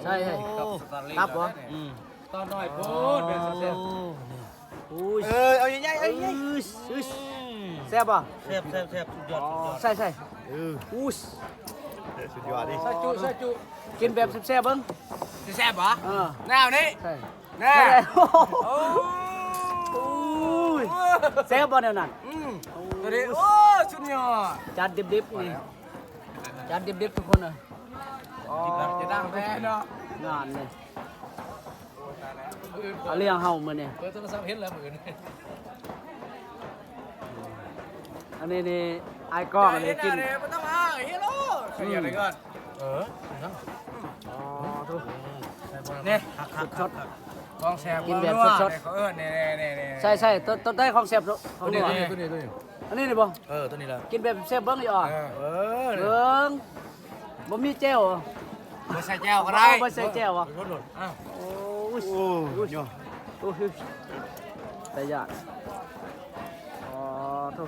ใช่ตับบ่ ตอนน้อยพูดเป็นเซล อุ้ย เอาใหญ่ๆแซ่บบ่ แซ่บสุดยอด ใช่อุ้ย สุดยอดดิ ซาจุ กินแบบแซ่บๆเบิ่ง แซ่บปะ แ แนวนี้ ใช่ แน่ อุ้ยแซ่บบ่แนวนั้น ตัวนี้โอ้สุดยอด จานดิบๆนี่จานดิบๆทุกคนเลย จะดังแน่เนาะ งานเลยเอาเลี้ยงเฮามื้อนี้ เปิดโทรศัพท์เห็นแล้วมือนี่ อันนี้นี่ไอ้กล้องอันนี้กิน ไม่ต้องมาเฮโร่ขยันเลยก่อนนี่ สด กองแซมเขาเอิ้นนี่ ๆใช่ต้นได้ของแซ่บของหนัวอันนี้นี่บ่ ตัวนี้ละ กินแบบแซ่บเบิ่งอีอ่ะ เออ เบิ่งบ่มีแจ่ว มาใส่แก้วก็ได้ บ่ใส่แจ่วอ่ะ รถหล่น โอ้ย โอ้ยเนาะ โอ้ยแต่ยากอ๋อโธ่